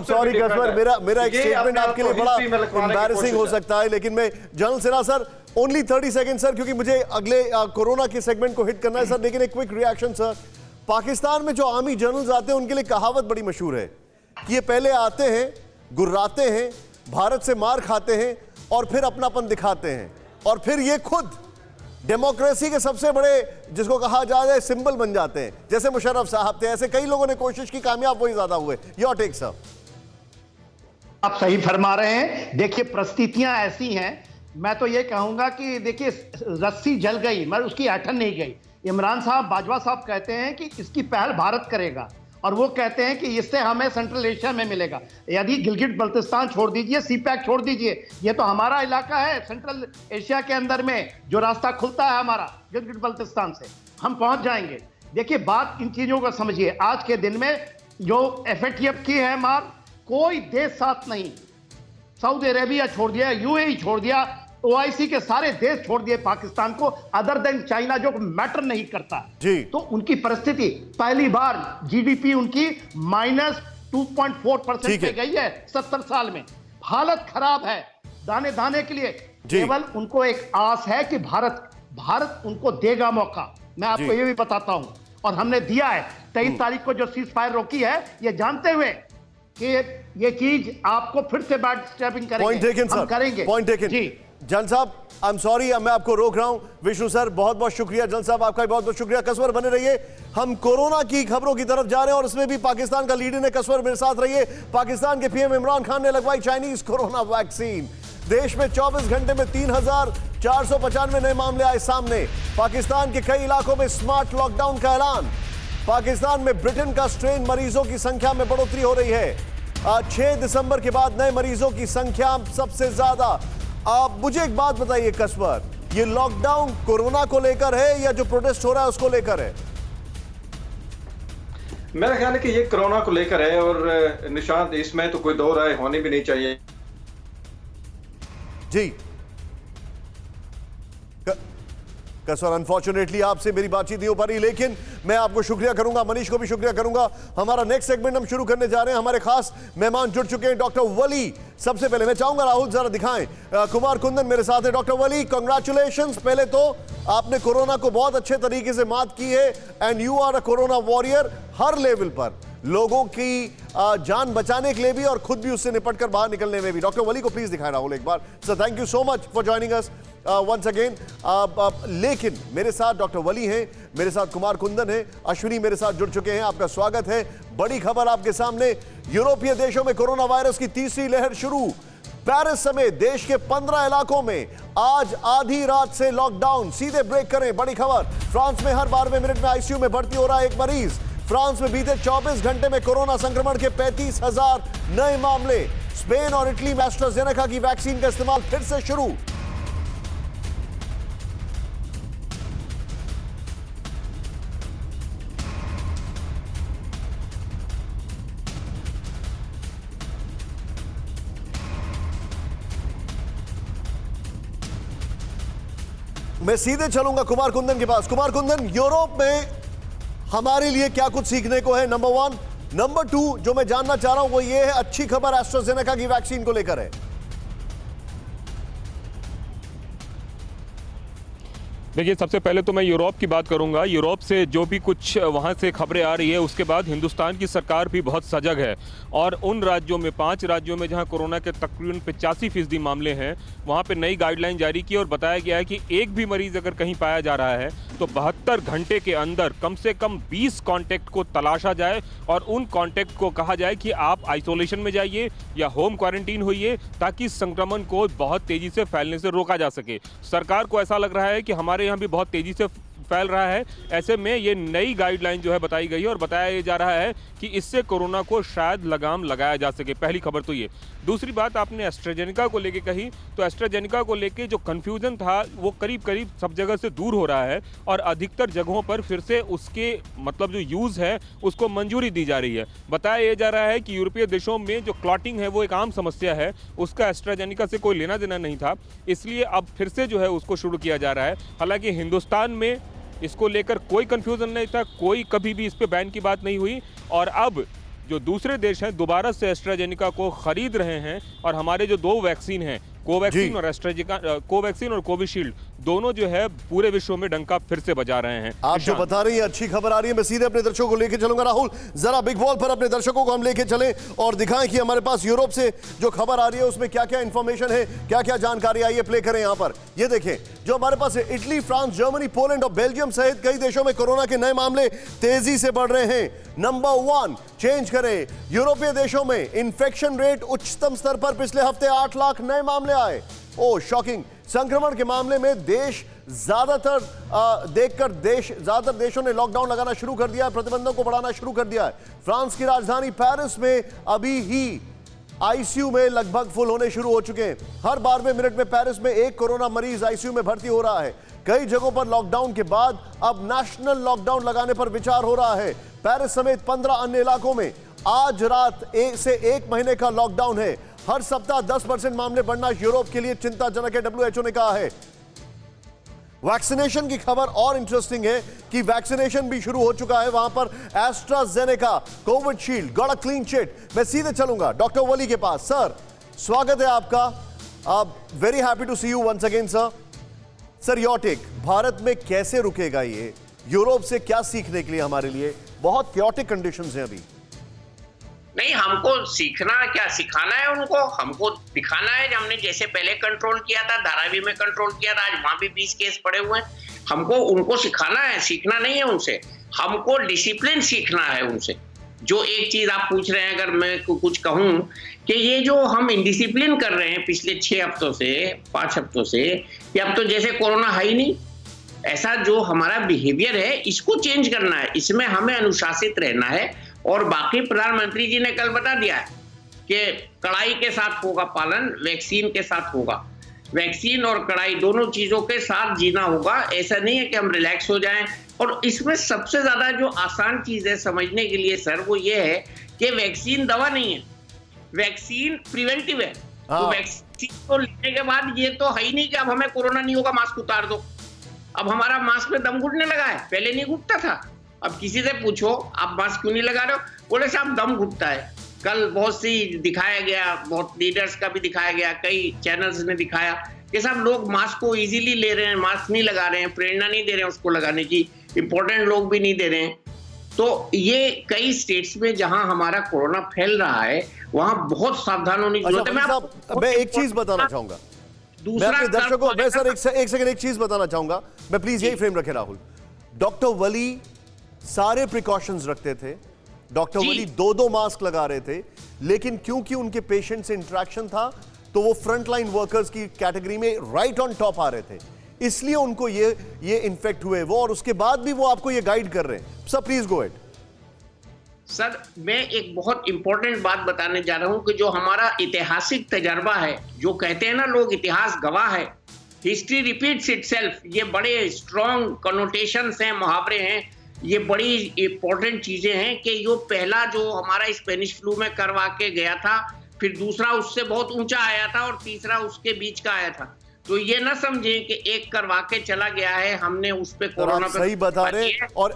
sorry कसवर, मेरा एक स्टेटमेंट आपके लिए बड़ा एम्बैरेसिंग हो सकता है, लेकिन मैं general Sinha sir, only 30 second sir, क्योंकि मुझे अगले कोरोना के सेगमेंट को हिट करना है सर। लेकिन एक क्विक रिएक्शन सर। पाकिस्तान में जो आर्मी जनरल्स आते हैं उनके लिए कहावत बड़ी मशहूर है कि ये पहले आते हैं, गुर्राते हैं, भारत से मार खाते हैं और फिर अपनापन दिखाते हैं, और फिर ये खुद डेमोक्रेसी के सबसे बड़े, जिसको कहा जाए, सिंबल बन जाते हैं। जैसे मुशर्रफ साहब थे, ऐसे कई लोगों ने कोशिश की, कामयाब वही ज्यादा हुए। Your take sir. आप सही फरमा रहे हैं। देखिए, परिस्थितियां ऐसी हैं, मैं तो ये कहूंगा कि देखिए, रस्सी जल गई मगर उसकी ऐठन नहीं गई। इमरान साहब, बाजवा साहब कहते हैं कि इसकी पहल भारत करेगा, और वो कहते हैं कि इससे हमें सेंट्रल एशिया में मिलेगा। यदि गिलगिट बल्तिस्तान छोड़ दीजिए, सीपैक छोड़ दीजिए, ये तो हमारा इलाका है। सेंट्रल एशिया के अंदर में जो रास्ता खुलता है हमारा गिलगिट बल्तिस्तान से, हम पहुंच जाएंगे। देखिए, बात इन चीजों को समझिए। आज के दिन में जो एफएटीएफ की है मार, कोई देश साथ नहीं। सऊदी अरेबिया छोड़ दिया, यूएई छोड़ दिया, ओआईसी के सारे देश छोड़ दिए पाकिस्तान को, अदर देन चाइना जो मैटर नहीं करता जी। तो उनकी परिस्थिति, पहली बार जीडीपी उनकी -2.4% पे गई है 70 साल में। हालत खराब है दाने दाने के लिए। केवल उनको एक आस है कि भारत उनको देगा मौका। मैं आपको ये भी बताता हूं, और हमने दिया है। 23 तारीख को जो सीज फायर रोकी है, ये जानते हुए कि ये चीज आपको फिर से बैक स्टेपिंग करेंगे, हम करेंगे। पॉइंट टेकन जी। जन साहब, आई एम सॉरी, मैं आपको रोक रहा हूं। विष्णु सर, बहुत बहुत शुक्रिया। जन साहब, आपका भी बहुत बहुत शुक्रिया। कसवर बने रहिए। हम कोरोना की खबरों की तरफ जा रहे हैं और इसमें भी पाकिस्तान का लीडर ने, कसवर मेरे साथ रहिए। पाकिस्तान के पीएम इमरान खान ने लगवाई चाइनीज कोरोना वैक्सीन। देश में 24 घंटे में 3,495 नए मामले आए सामने। पाकिस्तान के कई इलाकों में स्मार्ट लॉकडाउन का ऐलान। पाकिस्तान में ब्रिटेन का स्ट्रेन मरीजों की संख्या में बढ़ोतरी हो रही है। 6 दिसंबर के बाद नए मरीजों की संख्या सबसे ज्यादा। आप मुझे एक बात बताइए कसवर, ये लॉकडाउन कोरोना को लेकर है या जो प्रोटेस्ट हो रहा है उसको लेकर है? मेरा ख्याल है कि ये कोरोना को लेकर है, और निशांत, इसमें तो कोई दो राय होनी भी नहीं चाहिए। जी कसवर, अनफॉर्चुनेटली आपसे मेरी बातचीत नहीं हो पा रही, लेकिन मैं आपको शुक्रिया करूंगा, मनीष को भी शुक्रिया करूंगा। हमारा नेक्स्ट सेगमेंट हम शुरू करने जा रहे हैं। हमारे खास मेहमान जुड़ चुके हैं, डॉक्टर वली। सबसे पहले मैं चाहूंगा राहुल जरा दिखाएं, कुमार कुंदन मेरे साथ है। डॉक्टर वली, कांग्रेचुलेशंस। पहले तो आपने कोरोना को बहुत अच्छे तरीके से मात की है, and you are a corona warrior हर लेवल पर, लोगों की जान बचाने के लिए भी और खुद भी उससे निपटकर बाहर निकलने में भी। डॉक्टर वली को प्लीज दिखाएं राहुल एक बार। Sir, thank you so much for joining us once again. लेकिन मेरे साथ डॉक्टर वली हैं, मेरे साथ कुमार कुंदन है, अश्विनी मेरे साथ जुड़ चुके हैं। आपका स्वागत है। बड़ी खबर आपके सामने, यूरोपीय देशों में कोरोना वायरस की तीसरी लहर शुरू। पेरिस समेत देश के 15 इलाकों में आज आधी रात से लॉकडाउन। सीधे ब्रेक करें, बड़ी खबर। फ्रांस में हर 12वें मिनट में आईसीयू में भर्ती हो रहा है एक मरीज। फ्रांस में बीते 24 घंटे में कोरोना संक्रमण के 35,000 नए मामले। स्पेन और इटली में एस्ट्राजेनेका की वैक्सीन का इस्तेमाल फिर से शुरू। मैं सीधे चलूंगा कुमार कुंदन के पास। कुमार कुंदन, यूरोप में हमारे लिए क्या कुछ सीखने को है, नंबर 1। नंबर 2 जो मैं जानना चाह रहा हूं वो ये है, अच्छी खबर एस्ट्राजेनेका की वैक्सीन को लेकर है। देखिए, सबसे पहले तो मैं यूरोप की बात करूंगा। यूरोप से जो भी कुछ वहां से खबरें आ रही है, उसके बाद हिंदुस्तान की सरकार भी बहुत सजग है और उन राज्यों में 5 राज्यों में जहां कोरोना के तकरीबन 85% मामले हैं, वहां पे नई गाइडलाइन जारी की और बताया गया है कि एक भी मरीज अगर कहीं पाया जा रहा है तो 72 घंटे के अंदर कम से कम 20 कॉन्टैक्ट को तलाशा जाए और उन कॉन्टैक्ट को कहा जाए कि आप आइसोलेशन में जाइए या होम क्वारंटीन होइए, ताकि संक्रमण को बहुत तेजी से फैलने से रोका जा सके। सरकार को ऐसा लग रहा है कि हमारे यहाँ भी बहुत तेजी से फैल रहा है। ऐसे में ये नई गाइडलाइन जो है बताई गई है और बताया जा रहा है कि इससे कोरोना को शायद लगाम लगाया जा सके। पहली खबर तो ये। दूसरी बात आपने एस्ट्राजेनेका को लेके कही, तो एस्ट्राजेनेका को लेके जो कंफ्यूजन था वो करीब करीब सब जगह से दूर हो रहा है और अधिकतर जगहों पर फिर से उसके मतलब जो यूज़ है उसको मंजूरी दी जा रही है। बताया ये जा रहा है कि यूरोपीय देशों में जो क्लॉटिंग है वो एक आम समस्या है, उसका एस्ट्राजेनेका से कोई लेना देना नहीं था, इसलिए अब फिर से जो है उसको शुरू किया जा रहा है। हालांकि हिंदुस्तान में इसको लेकर कोई कंफ्यूजन नहीं था, कोई कभी भी इस पे बैन की बात नहीं हुई और अब जो दूसरे देश हैं दोबारा से एस्ट्राजेनेका को खरीद रहे हैं और हमारे जो 2 वैक्सीन हैं, कोवैक्सीन और कोवैक्सीन और कोविशील्ड, दोनों जो है पूरे विश्व में डंका फिर से बजा रहे हैं। आप जो बता रही हैं अच्छी खबर आ रही है, मैं सीधे अपने दर्शकों को लेके चलूंगा। राहुल, जरा बिग वॉल पर अपने दर्शकों को हम लेके चलें और दिखाएं कि हमारे पास यूरोप से जो खबर आ रही है उसमें क्या क्या इंफॉर्मेशन है, क्या क्या जानकारी आई है। प्ले करें यहां पर, ये देखें जो हमारे पास है। इटली, फ्रांस, जर्मनी, पोलैंड और बेल्जियम सहित कई देशों में कोरोना के नए मामले तेजी से बढ़ रहे हैं। नंबर 1 चेंज करें। यूरोपीय देशों में इंफेक्शन रेट उच्चतम स्तर पर, पिछले हफ्ते 8 लाख नए मामले आए। ओ शॉकिंग। संक्रमण के मामले में देश ज्यादातर ज्यादातर देशों ने लॉकडाउन लगाना शुरू कर दिया है, प्रतिबंधों को बढ़ाना शुरू कर दिया है। फ्रांस की राजधानी पेरिस में अभी ही आईसीयू में लगभग फुल होने शुरू हो चुके हैं। हर 12वें मिनट में पेरिस में एक कोरोना मरीज आईसीयू में भर्ती हो रहा है। कई जगहों पर लॉकडाउन के बाद अब नेशनल लॉकडाउन लगाने पर विचार हो रहा है। पेरिस समेत 15 अन्य इलाकों में आज रात से 1 महीने का लॉकडाउन है। हर सप्ताह 10% मामले बढ़ना यूरोप के लिए चिंताजनक है, डब्ल्यूएचओ ने कहा है। वैक्सीनेशन की खबर और इंटरेस्टिंग है कि वैक्सीनेशन भी शुरू हो चुका है वहां पर। AstraZeneca, Covishield got a clean chit. मैं सीधे चलूंगा डॉक्टर वली के पास। सर, स्वागत है आपका। Very happy to see you once again sir. Sir, your take, Bharat में कैसे रुकेगा ये? यूरोप से क्या सीखने के लिए हमारे लिए? बहुत क्योटिक कंडीशंस हैं अभी। नहीं, हमको सीखना क्या, सिखाना है उनको। हमको दिखाना है, हमने जैसे पहले कंट्रोल किया था, धारावी में कंट्रोल किया था, आज वहां भी 20 केस पड़े हुए हैं। हमको उनको सिखाना है, सीखना नहीं है उनसे। हमको डिसिप्लिन सीखना है उनसे। जो एक चीज आप पूछ रहे हैं, अगर मैं कुछ कहूं कि ये जो हम इनडिसिप्लिन कर रहे हैं पिछले 6 हफ्तों से, 5 हफ्तों से, कि अब तो जैसे कोरोना है ही नहीं, ऐसा जो हमारा बिहेवियर है इसको चेंज करना है। इसमें हमें अनुशासित रहना है। और बाकी प्रधानमंत्री जी ने कल बता दिया कि कड़ाई के साथ होगा पालन, वैक्सीन के साथ होगा। वैक्सीन और कड़ाई दोनों चीजों के साथ जीना होगा। ऐसा नहीं है कि हम रिलैक्स हो जाएं। और इसमें सबसे ज्यादा जो आसान चीज है समझने के लिए सर, वो ये है कि वैक्सीन दवा नहीं है, वैक्सीन प्रिवेंटिव है। तो वैक्सीन को लेने के बाद ये तो है ही नहीं कि अब हमें कोरोना नहीं होगा, मास्क उतार दो। अब हमारा मास्क में दम घुटने लगा है, पहले नहीं घुटता था। अब किसी से पूछो आप मास्क क्यों नहीं लगा रहे हो, बोले साहब दम घुटता है। कल बहुत सी दिखाया गया, बहुत लीडर्स का भी दिखाया गया, कई चैनल्स ने दिखाया कि साहब लोग मास्क को इजीली ले रहे हैं, मास्क नहीं लगा रहे हैं, प्रेरणा नहीं दे रहे हैं उसको लगाने की, इंपॉर्टेंट लोग भी नहीं दे रहे हैं। तो ये कई स्टेट्स में जहां हमारा कोरोना फैल रहा है वहां बहुत सावधान होने की जरूरत है। मैं एक चीज बताना चाहूंगा, मैं अपने दर्शकों, मैं सर एक सेकंड एक चीज बताना चाहूंगा, मैं प्लीज यही फ्रेम रखे राहुल। डॉक्टर वली सारे प्रिकॉशंस रखते थे, डॉक्टर वली 2-2 मास्क लगा रहे थे, लेकिन क्योंकि उनके पेशेंट से इंटरेक्शन था तो वो फ्रंटलाइन वर्कर्स की कैटेगरी में राइट ऑन टॉप आ रहे थे, इसलिए उनको ये इन्फेक्ट हुए वो, और उसके बाद भी वो आपको ये गाइड कर रहे हैं। Sir please go ahead. Sir, मैं एक बहुत इंपॉर्टेंट बात बताने जा रहा हूं कि जो हमारा ऐतिहासिक तजर्बा है, जो कहते हैं ना लोग, इतिहास गवाह है, हिस्ट्री रिपीट्स इटसेल्फ। ये बड़े स्ट्रॉन्ग कनोटेशंस हैं, मुहावरे हैं, ये बड़ी इंपॉर्टेंट चीजें हैं कि जो पहला जो हमारा स्पेनिश फ्लू में करवा के गया था, फिर दूसरा उससे बहुत ऊंचा आया था और तीसरा उसके बीच का आया था। तो ये ना समझें कि एक करवा के चला गया है, हमने उस पे और कोरोना आप पे सही बता रहे हैं और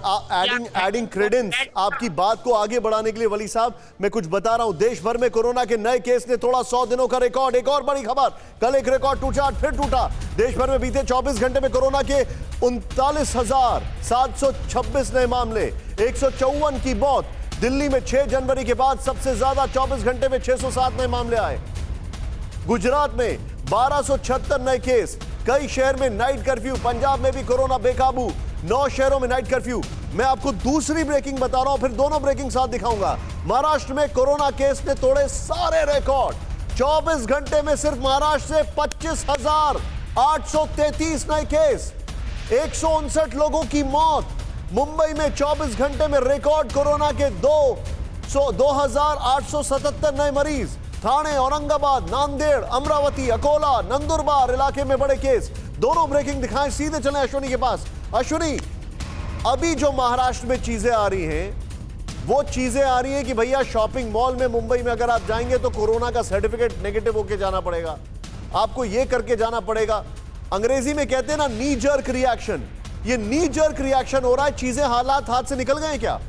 एडिंग क्रेडेंस आपकी बात को आगे बढ़ाने के लिए वली साहब मैं कुछ बता रहा हूं। देश भर में कोरोना के नए केस ने तोड़ा 100 दिनों का रिकॉर्ड। एक और बड़ी खबर, कल एक रिकॉर्ड टूटा, फिर टूटा। देश भर में बीते 24 घंटे में कोरोना के 39,726 नए मामले, 154 की मौत। दिल्ली में 6 जनवरी के बाद सबसे ज्यादा 24 घंटे में 607 नए मामले आए। गुजरात में 1276 नए केस, कई शहर में नाइट कर्फ्यू। पंजाब में भी कोरोना बेकाबू, 9 शहरों में नाइट कर्फ्यू। मैं आपको दूसरी ब्रेकिंग बता रहा हूं, फिर दोनों ब्रेकिंग साथ दिखाऊंगा। महाराष्ट्र में कोरोना केस ने तोड़े सारे रिकॉर्ड। 24 घंटे में सिर्फ महाराष्ट्र से 25,833 नए केस, 159 लोगों की मौत। मुंबई में 24 घंटे में रिकॉर्ड कोरोना के 2,877 नए मरीज। थाने, औरंगाबाद, नांदेड़, अमरावती, अकोला, नंदुरबार इलाके में बड़े केस। दोनों ब्रेकिंग दिखाएं, सीधे चलें अश्विनी के पास। अश्विनी, अभी जो महाराष्ट्र में चीजें आ रही हैं वो चीजें आ रही हैं कि भैया शॉपिंग मॉल में मुंबई में अगर आप जाएंगे तो कोरोना का सर्टिफिकेट नेगेटिव होके जाना पड़ेगा, आपको ये करके जाना पड़ेगा। अंग्रेजी में कहते हैं ना नी जर्क रिएक्शन, ये नी जर्क रिएक्शन हो रहा है। चीजें हालात हाथ से निकल गए क्या?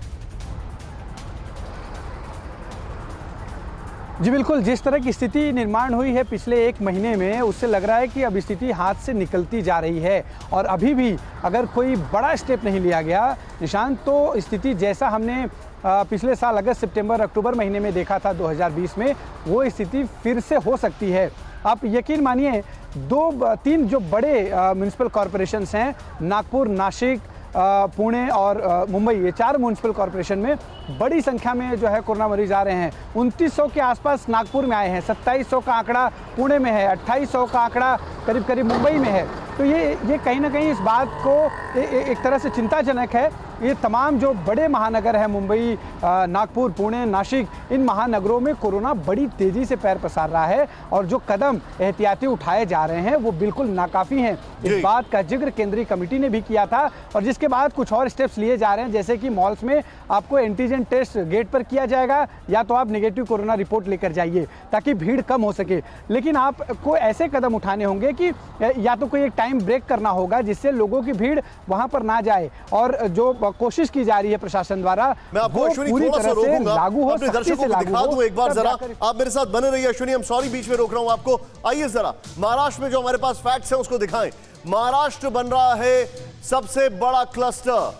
जी बिल्कुल, जिस तरह की स्थिति निर्माण हुई है पिछले 1 महीने में, उससे लग रहा है कि अब स्थिति हाथ से निकलती जा रही है। और अभी भी अगर कोई बड़ा स्टेप नहीं लिया गया निशांत, तो स्थिति जैसा हमने पिछले साल अगस्त, सितंबर, अक्टूबर महीने में देखा था 2020 में, वो स्थिति फिर से हो सकती है। आप यकीन मानिए 2-3 जो बड़े म्यूनिसिपल कॉरपोरेशंस हैं, नागपुर, नासिक, पुणे और मुंबई, ये 4 म्यूनिसिपल कॉरपोरेशन में बड़ी संख्या में जो है कोरोना मरीज आ रहे हैं। 2900 के आसपास नागपुर में आए हैं, 2700 का आंकड़ा पुणे में है, 2800 का आंकड़ा करीब करीब मुंबई में है। तो ये कहीं ना कहीं इस बात को एक तरह से चिंताजनक है। ये तमाम जो बड़े महानगर हैं, मुंबई, नागपुर, पुणे, नासिक, इन महानगरों में कोरोना बड़ी तेज़ी से पैर पसार रहा है और जो कदम एहतियाती उठाए जा रहे हैं वो बिल्कुल नाकाफ़ी हैं। इस बात का जिक्र केंद्रीय कमेटी ने भी किया था और जिसके बाद कुछ और स्टेप्स लिए जा रहे हैं, जैसे कि मॉल्स में आपको एंटीजन टेस्ट गेट पर किया जाएगा या तो आप नेगेटिव कोरोना रिपोर्ट लेकर जाइए ताकि भीड़ कम हो सके। लेकिन आपको ऐसे कदम उठाने होंगे कि या तो कोई एक टाइम ब्रेक करना होगा जिससे लोगों की भीड़ वहां पर ना जाए, और जो कोशिश की जा रही है प्रशासन द्वारा मैं आपको वो अश्विनी पूरी थोड़ा सा तरह से रोकूंगा, लागू हो, अपने सख्ती दर्शकों से को लागू दिखा हो। दूं एक बार तब जरा, जाकर आप मेरे साथ बने रहिए अश्विनी, हम सॉरी बीच में रोक रहा हूं आपको। आइए जरा महाराष्ट्र में जो हमारे पास फैक्ट्स हैं उसको दिखाएं। महाराष्ट्र बन रहा है सबसे बड़ा क्लस्टर।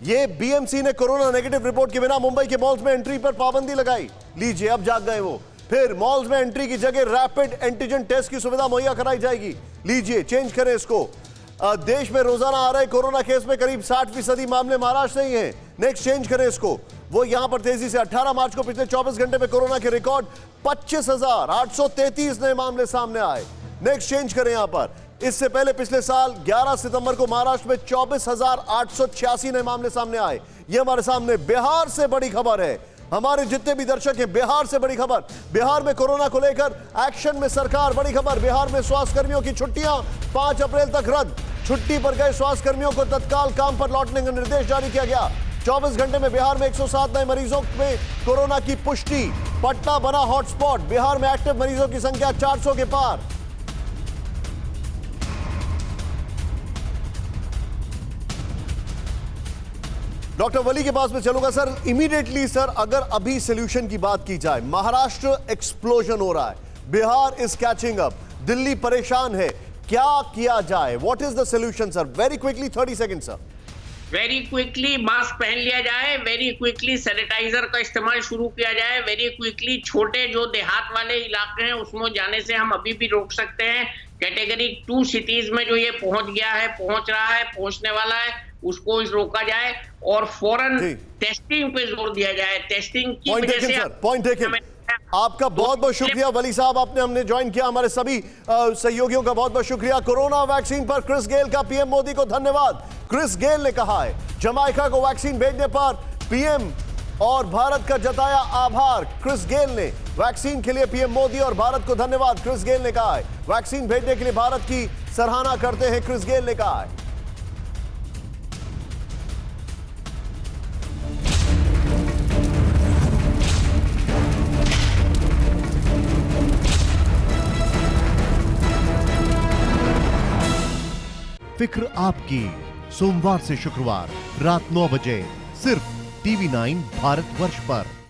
ये बीएमसी ने कोरोना नेगेटिव रिपोर्ट के बिना मुंबई के मॉल्स में एंट्री पर पाबंदी लगाई। लीजिए, अब जाग गए वो। फिर मॉल्स में एंट्री की जगह रैपिड एंटीजन टेस्ट की सुविधा मुहैया कराई जाएगी। लीजिए, चेंज करें इसको। देश में रोजाना आ रहे कोरोना केस में करीब 60% मामले महाराष्ट्र से ही हैं। नेक्स्ट चेंज करें इसको। वो यहां पर तेजी से 18 मार्च को पिछले 24 घंटे में कोरोना के रिकॉर्ड 25,833 नए मामले सामने आए। नेक्स्ट चेंज करें यहां पर। इससे पहले पिछले साल 11 सितंबर को महाराष्ट्र में 24,886 नए मामले सामने आए। ये हमारे सामने बिहार से बड़ी खबर है। हमारे जितने भी दर्शक हैं, बिहार से बड़ी खबर। बिहार में कोरोना को लेकर एक्शन में सरकार, बड़ी खबर। बिहार में स्वास्थ्य कर्मियों की छुट्टियां 5 अप्रैल तक रद्द। छुट्टी पर गए स्वास्थ्य कर्मियों को तत्काल काम पर लौटने का निर्देश जारी किया गया। 24 घंटे में बिहार में 107 नए मरीजों में कोरोना की पुष्टि। पटना बना हॉटस्पॉट। बिहार में एक्टिव मरीजों की संख्या 400 के पार। डॉक्टर वली के पास में चलूंगा सर इमीडिएटली। सर, अगर अभी सोल्यूशन की बात की जाए, महाराष्ट्र एक्सप्लोजन हो रहा है, Bihar is catching up, Delhi परेशान है, क्या किया जाए? What is the solution sir? Very quickly, 30 second sir. Very quickly mask पहन लिया जाए, वेरी क्विकली सैनिटाइजर का इस्तेमाल शुरू किया जाए, वेरी क्विकली छोटे जो देहात वाले इलाके हैं उसमें जाने से हम अभी भी रोक सकते हैं। कैटेगरी 2 सिटीज में जो ये पहुंच गया है, पहुंच रहा है, पहुंचने वाला है, उसको रोका जाए और फौरन टेस्टिंग पे जोर दिया जाए। टेस्टिंग की वजह से पॉइंट टेकन। आपका बहुत बहुत शुक्रिया वली साहब, आपने हमने ज्वाइन किया। हमारे सभी सहयोगियों का बहुत बहुत शुक्रिया। कोरोना वैक्सीन पर क्रिस गेल का पीएम मोदी को धन्यवाद। क्रिस गेल ने कहा है जमाइका को वैक्सीन भेजने पर पीएम और भारत का जताया आभार। क्रिस गेल ने वैक्सीन के लिए पीएम मोदी और भारत को धन्यवाद। क्रिस गेल ने कहा है वैक्सीन भेजने के लिए भारत की सराहना करते हैं। क्रिस गेल ने कहा है फिक्र आपकी, सोमवार से शुक्रवार रात 9 बजे सिर्फ TV9 भारतवर्ष पर।